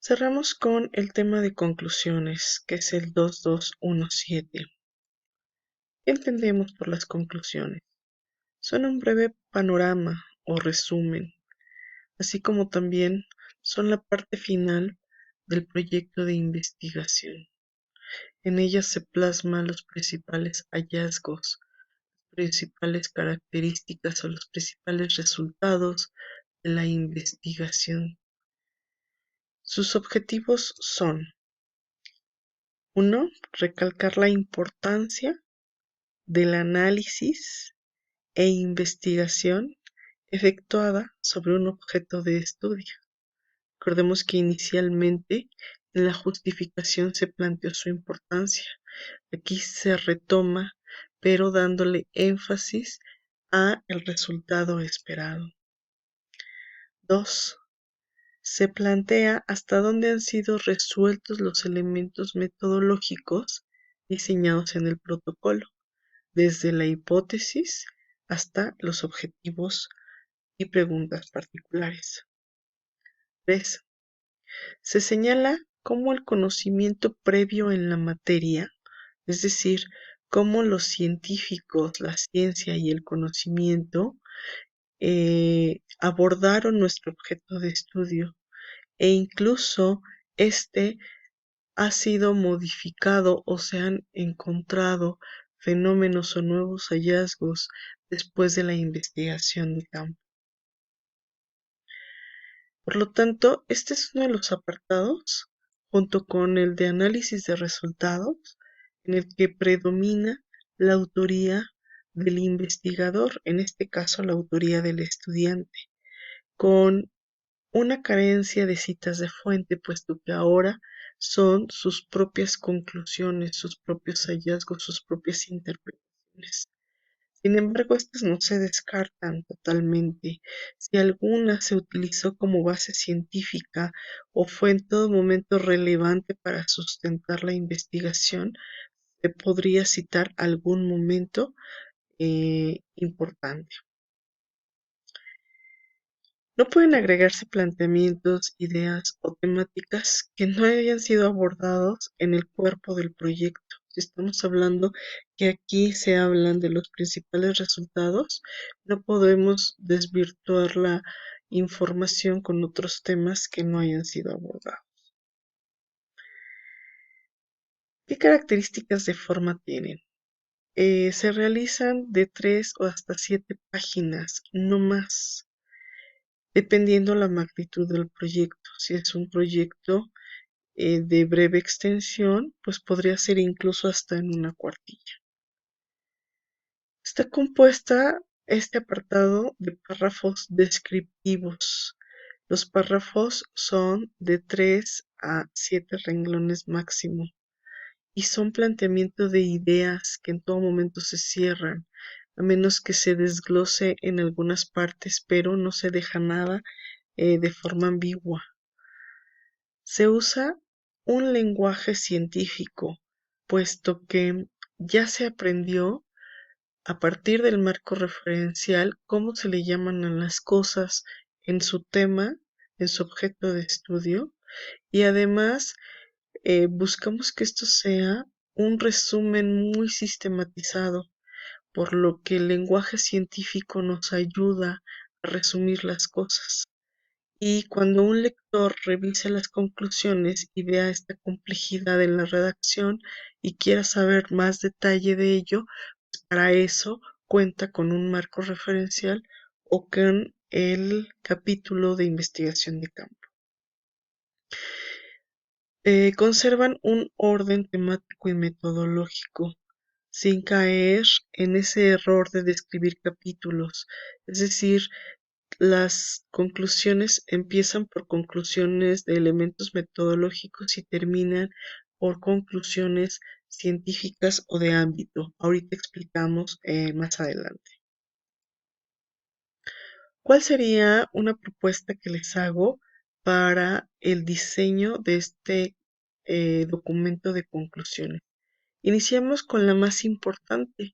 Cerramos con el tema de conclusiones, que es el 2217. ¿Qué entendemos por las conclusiones? Son un breve panorama o resumen, así como también son la parte final del proyecto de investigación. En ellas se plasman los principales hallazgos, principales características o los principales resultados de la investigación. Sus objetivos son: 1. Recalcar la importancia del análisis e investigación efectuada sobre un objeto de estudio. Recordemos que inicialmente en la justificación se planteó su importancia. Aquí se retoma, pero dándole énfasis a el resultado esperado. 2. Se plantea hasta dónde han sido resueltos los elementos metodológicos diseñados en el protocolo, desde la hipótesis hasta los objetivos y preguntas particulares. 3. Se señala cómo el conocimiento previo en la materia, es decir, cómo los científicos, la ciencia y el conocimiento abordaron nuestro objeto de estudio, e incluso este ha sido modificado o se han encontrado fenómenos o nuevos hallazgos después de la investigación de campo. Por lo tanto, este es uno de los apartados, junto con el de análisis de resultados, en el que predomina la autoría del investigador, en este caso la autoría del estudiante, con una carencia de citas de fuente, puesto que ahora son sus propias conclusiones, sus propios hallazgos, sus propias interpretaciones. Sin embargo, estas no se descartan totalmente. Si alguna se utilizó como base científica o fue en todo momento relevante para sustentar la investigación, se podría citar algún momento importante. No pueden agregarse planteamientos, ideas o temáticas que no hayan sido abordados en el cuerpo del proyecto. Si estamos hablando que aquí se hablan de los principales resultados, no podemos desvirtuar la información con otros temas que no hayan sido abordados. ¿Qué características de forma tienen? Se realizan de 3 o hasta 7 páginas, no más, dependiendo la magnitud del proyecto. Si es un proyecto de breve extensión, pues podría ser incluso hasta en una cuartilla. Está compuesta este apartado de párrafos descriptivos. Los párrafos son de 3 a 7 renglones máximo y son planteamiento de ideas que en todo momento se cierran, a menos que se desglose en algunas partes, pero no se deja nada de forma ambigua. Se usa un lenguaje científico, puesto que ya se aprendió a partir del marco referencial cómo se le llaman a las cosas en su tema, en su objeto de estudio, y además buscamos que esto sea un resumen muy sistematizado, por lo que el lenguaje científico nos ayuda a resumir las cosas. Y cuando un lector revise las conclusiones y vea esta complejidad en la redacción y quiera saber más detalle de ello, pues para eso cuenta con un marco referencial o con el capítulo de investigación de campo. Conservan un orden temático y metodológico, sin caer en ese error de describir capítulos, es decir, las conclusiones empiezan por conclusiones de elementos metodológicos y terminan por conclusiones científicas o de ámbito. Ahorita explicamos más adelante. ¿Cuál sería una propuesta que les hago para el diseño de este documento de conclusiones? Iniciamos con la más importante,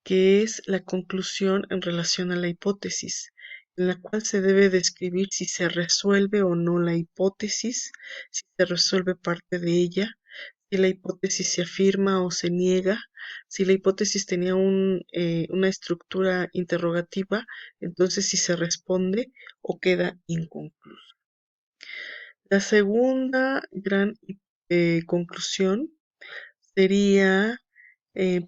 que es la conclusión en relación a la hipótesis. en la cual se debe describir si se resuelve o no la hipótesis, si se resuelve parte de ella, si la hipótesis se afirma o se niega, si la hipótesis tenía una estructura interrogativa, entonces si se responde o queda inconcluso. La segunda gran conclusión sería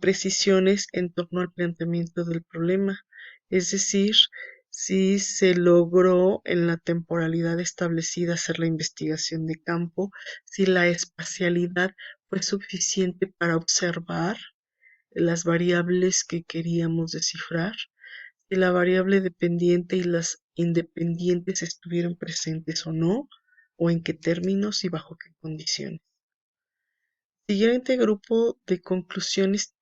precisiones en torno al planteamiento del problema, es decir, si se logró en la temporalidad establecida hacer la investigación de campo, si la espacialidad fue suficiente para observar las variables que queríamos descifrar, si la variable dependiente y las independientes estuvieron presentes o no, o en qué términos y bajo qué condiciones. El siguiente grupo de conclusiones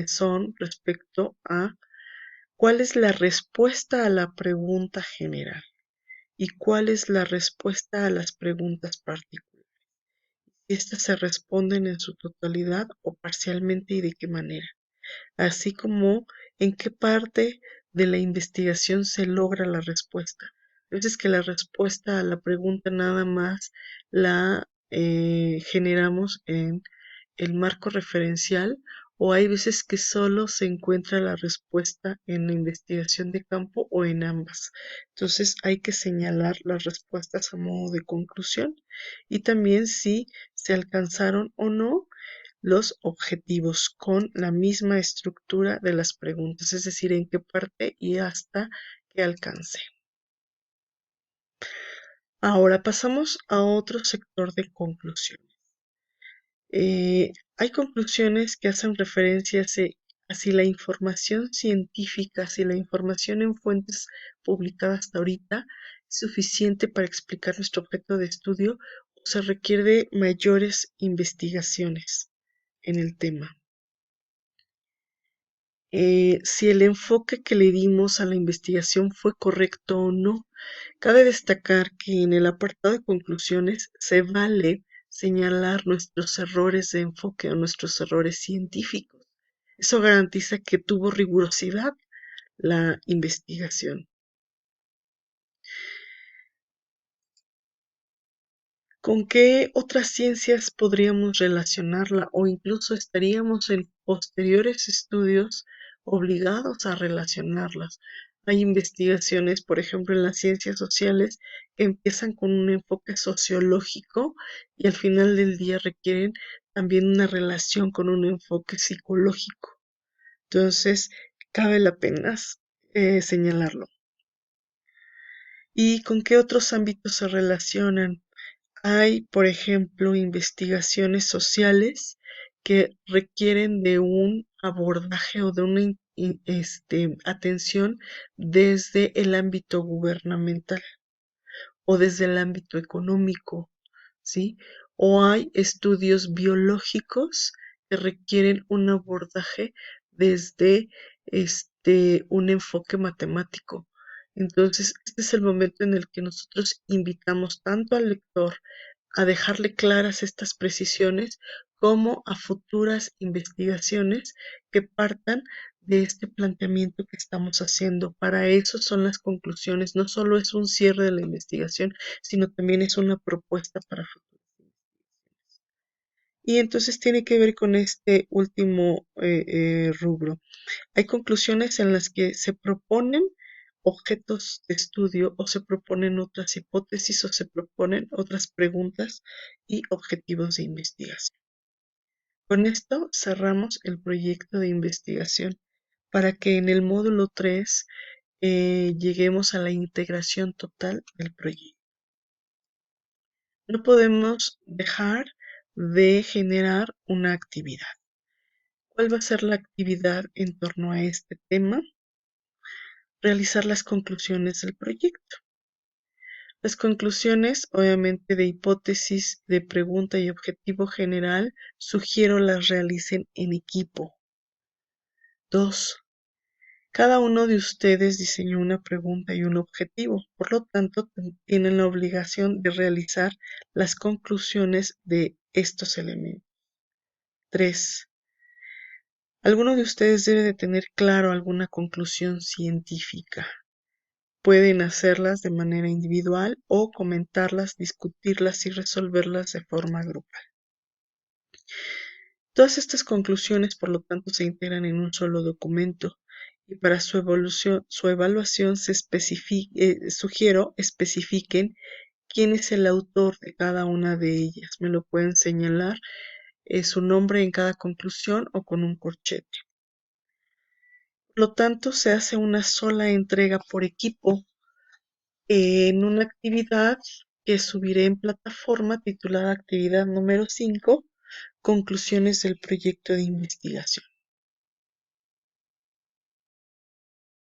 son respecto a cuál es la respuesta a la pregunta general y cuál es la respuesta a las preguntas particulares. Si estas se responden en su totalidad o parcialmente y de qué manera, así como en qué parte de la investigación se logra la respuesta. A veces que la respuesta a la pregunta nada más la generamos en el marco referencial o hay veces que solo se encuentra la respuesta en la investigación de campo o en ambas. Entonces hay que señalar las respuestas a modo de conclusión y también si se alcanzaron o no los objetivos con la misma estructura de las preguntas, es decir, en qué parte y hasta qué alcance. Ahora pasamos a otro sector de conclusiones. Hay conclusiones que hacen referencia a si la información científica, si la información en fuentes publicadas hasta ahorita es suficiente para explicar nuestro objeto de estudio o se requiere mayores investigaciones en el tema. Si el enfoque que le dimos a la investigación fue correcto o no. Cabe destacar que en el apartado de conclusiones se vale señalar nuestros errores de enfoque o nuestros errores científicos. Eso garantiza que tuvo rigurosidad la investigación. ¿Con qué otras ciencias podríamos relacionarla o incluso estaríamos en posteriores estudios obligados a relacionarlas? Hay investigaciones, por ejemplo, en las ciencias sociales que empiezan con un enfoque sociológico y al final del día requieren también una relación con un enfoque psicológico. Entonces, cabe la pena señalarlo. ¿Y con qué otros ámbitos se relacionan? Hay, por ejemplo, investigaciones sociales que requieren de un abordaje o de una atención desde el ámbito gubernamental o desde el ámbito económico, ¿sí? O hay estudios biológicos que requieren un abordaje desde un enfoque matemático. Entonces, este es el momento en el que nosotros invitamos tanto al lector a dejarle claras estas precisiones como a futuras investigaciones que partan de este planteamiento que estamos haciendo. Para eso son las conclusiones, no solo es un cierre de la investigación, sino también es una propuesta para futuras investigaciones. Y entonces tiene que ver con este último rubro. Hay conclusiones en las que se proponen objetos de estudio o se proponen otras hipótesis o se proponen otras preguntas y objetivos de investigación. Con esto cerramos el proyecto de investigación para que en el módulo 3 lleguemos a la integración total del proyecto. No podemos dejar de generar una actividad. ¿Cuál va a ser la actividad en torno a este tema? Realizar las conclusiones del proyecto. Las conclusiones, obviamente, de hipótesis, de pregunta y objetivo general, sugiero las realicen en equipo. 2. Cada uno de ustedes diseñó una pregunta y un objetivo, por lo tanto, tienen la obligación de realizar las conclusiones de estos elementos. 3. Alguno de ustedes debe de tener claro alguna conclusión científica. Pueden hacerlas de manera individual o comentarlas, discutirlas y resolverlas de forma grupal. Todas estas conclusiones, por lo tanto, se integran en un solo documento y para su evaluación sugiero especifiquen quién es el autor de cada una de ellas. Me lo pueden señalar su nombre en cada conclusión o con un corchete. Por lo tanto, se hace una sola entrega por equipo en una actividad que subiré en plataforma titulada actividad número 5, conclusiones del proyecto de investigación.